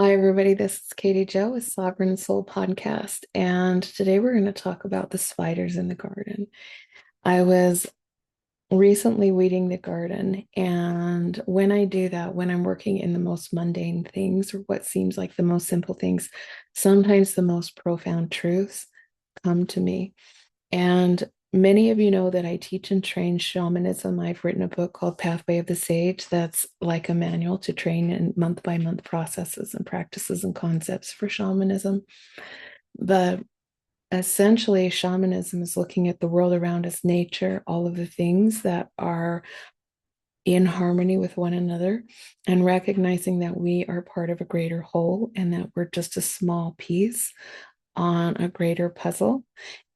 Hi, everybody. This is Katie Joe with Sovereign Soul Podcast. And today we're going to talk about the spiders in the garden. I was recently weeding the garden. And when I do that, when I'm working in the most mundane things or what seems like the most simple things, sometimes the most profound truths come to me. And many of you know that I teach and train shamanism. I've written a book called Pathway of the Sage that's like a manual to train in month by month processes and practices and concepts for shamanism. But essentially, shamanism is looking at the world around us, nature, all of the things that are in harmony with one another, and recognizing that we are part of a greater whole and that we're just a small piece on a greater puzzle.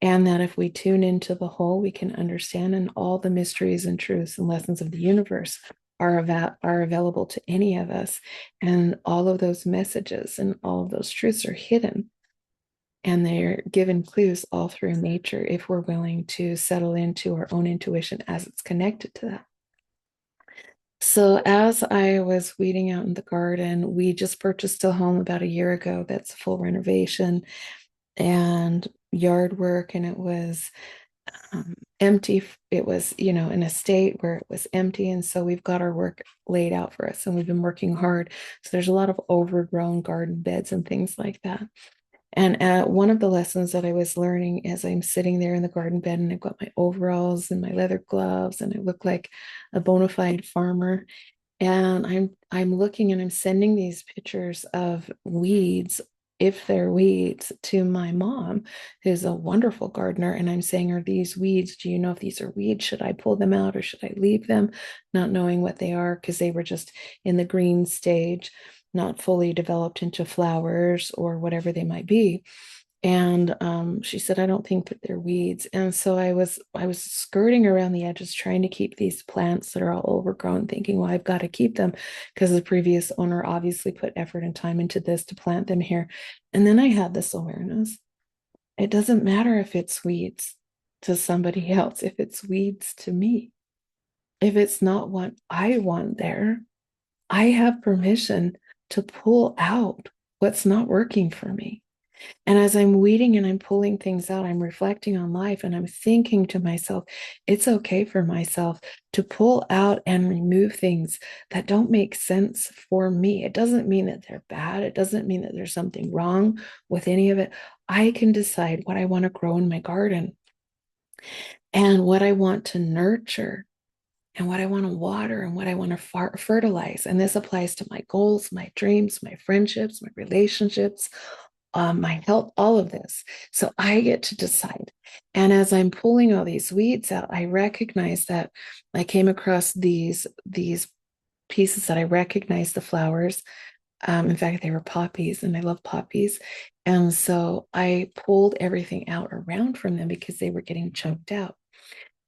And that if we tune into the whole, we can understand, and all the mysteries and truths and lessons of the universe are available to any of us. And all of those messages and all of those truths are hidden. And they're given clues all through nature if we're willing to settle into our own intuition as it's connected to that. So, as I was weeding out in the garden, we just purchased a home about a year ago that's a full renovation and yard work, and it was empty. It was, in a state where it was empty. And so we've got our work laid out for us and we've been working hard. So there's a lot of overgrown garden beds and things like that. And one of the lessons that I was learning as I'm sitting there in the garden bed and I've got my overalls and my leather gloves and I look like a bona fide farmer. And I'm looking and I'm sending these pictures of weeds, if they're weeds, to my mom, who's a wonderful gardener. And I'm saying, are these weeds? Do you know if these are weeds? Should I pull them out or should I leave them? Not knowing what they are because they were just in the green stage, not fully developed into flowers or whatever they might be. And she said, I don't think that they're weeds. And so I was skirting around the edges, trying to keep these plants that are all overgrown, thinking, well, I've got to keep them because the previous owner obviously put effort and time into this to plant them here. And then I had this awareness. It doesn't matter if it's weeds to somebody else, if it's weeds to me. If it's not what I want there, I have permission to pull out what's not working for me. And as I'm weeding and I'm pulling things out, I'm reflecting on life and I'm thinking to myself, it's okay for myself to pull out and remove things that don't make sense for me. It doesn't mean that they're bad. It doesn't mean that there's something wrong with any of it. I can decide what I want to grow in my garden and what I want to nurture and what I want to water and what I want to fertilize. And this applies to my goals, my dreams, my friendships, my relationships, my health, all of this. So I get to decide. And as I'm pulling all these weeds out, I recognize that I came across these pieces that I recognize the flowers. In fact, they were poppies, and I love poppies. And so I pulled everything out around from them because they were getting choked out.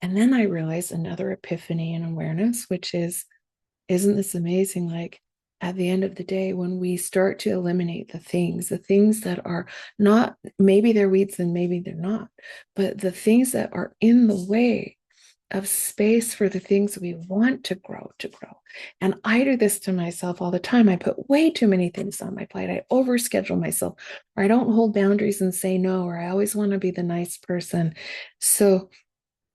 And then I realized another epiphany and awareness, which is, isn't this amazing? Like at the end of the day, when we start to eliminate the things that are not, maybe they're weeds and maybe they're not, but the things that are in the way of space for the things we want to grow. And I do this to myself all the time. I put way too many things on my plate. I overschedule myself, or I don't hold boundaries and say no, or I always want to be the nice person. So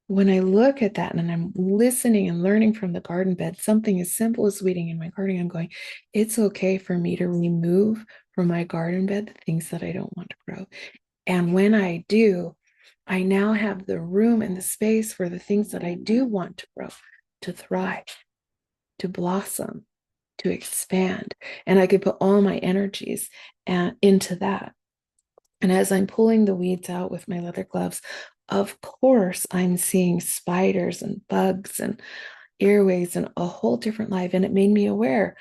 when I look at that and I'm listening and learning from the garden bed, something as simple as weeding in my garden, I'm going, it's okay for me to remove from my garden bed the things that I don't want to grow. And when I do, I now have the room and the space for the things that I do want to grow, to thrive, to blossom, to expand. And I could put all my energies into that. And as I'm pulling the weeds out with my leather gloves, of course, I'm seeing spiders and bugs and earwigs and a whole different life. And it made me aware,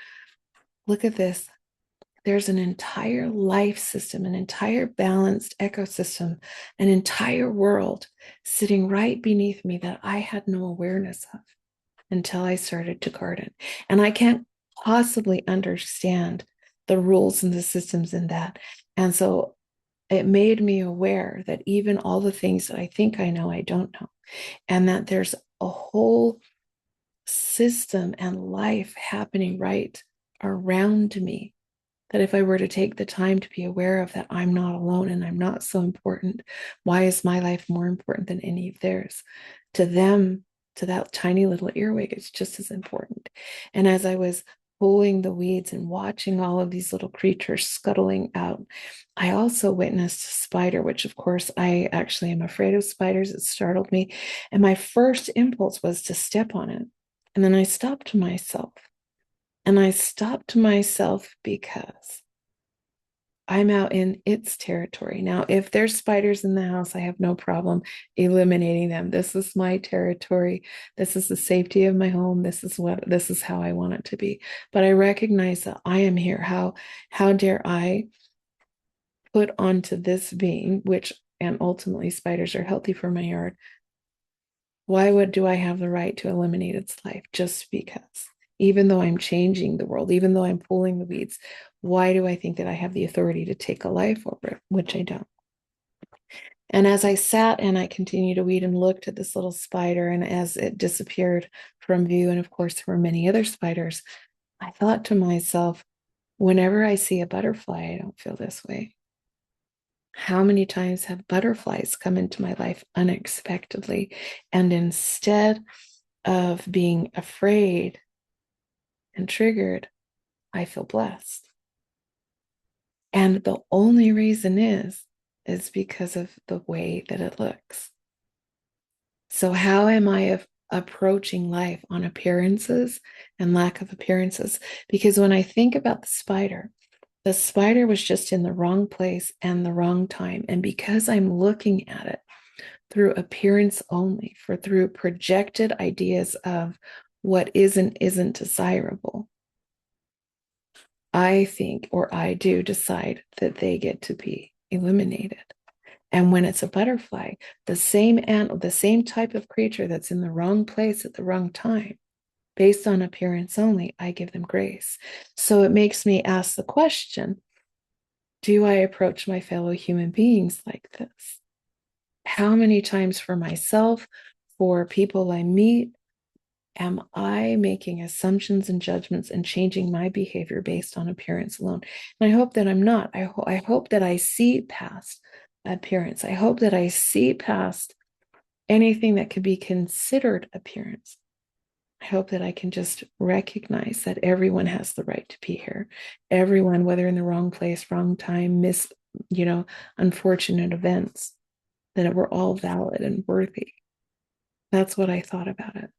look at this. There's an entire life system, an entire balanced ecosystem, an entire world sitting right beneath me that I had no awareness of until I started to garden. And I can't possibly understand the rules and the systems in that. And so it made me aware that even all the things that I think I know, I don't know, and that there's a whole system and life happening right around me That if I were to take the time to be aware of that, I'm not alone and I'm not so important. Why is my life more important than any of theirs? To them, to that tiny little earwig, it's just as important. And as I was pulling the weeds and watching all of these little creatures scuttling out, I also witnessed a spider, which of course I actually am afraid of spiders. It startled me. And my first impulse was to step on it. And then I stopped myself. And I stopped myself because I'm out in its territory. Now, if there's spiders in the house, I have no problem eliminating them. This is my territory. This is the safety of my home. This is how I want it to be. But I recognize that I am here. How dare I put onto this being, which and ultimately spiders are healthy for my yard. Why would do I have the right to eliminate its life just because? Even though I'm changing the world, even though I'm pulling the weeds, why do I think that I have the authority to take a life over it, which I don't? And as I sat and I continued to weed and looked at this little spider, and as it disappeared from view, and of course, there were many other spiders, I thought to myself, whenever I see a butterfly, I don't feel this way. How many times have butterflies come into my life unexpectedly? And instead of being afraid and triggered, I feel blessed. And the only reason is because of the way that it looks. So, how am I approaching life on appearances and lack of appearances? Because when I think about the spider was just in the wrong place and the wrong time. And because I'm looking at it through appearance only, through projected ideas of what is and isn't desirable, I think, or I do decide that they get to be eliminated. And when it's a butterfly, the same type of creature that's in the wrong place at the wrong time, based on appearance only, I give them grace. So it makes me ask the question, do I approach my fellow human beings like this? How many times for myself, for people I meet, am I making assumptions and judgments and changing my behavior based on appearance alone? And I hope that I'm not. I hope that I see past appearance. I hope that I see past anything that could be considered appearance. I hope that I can just recognize that everyone has the right to be here. Everyone, whether in the wrong place, wrong time, unfortunate events, that we're all valid and worthy. That's what I thought about it.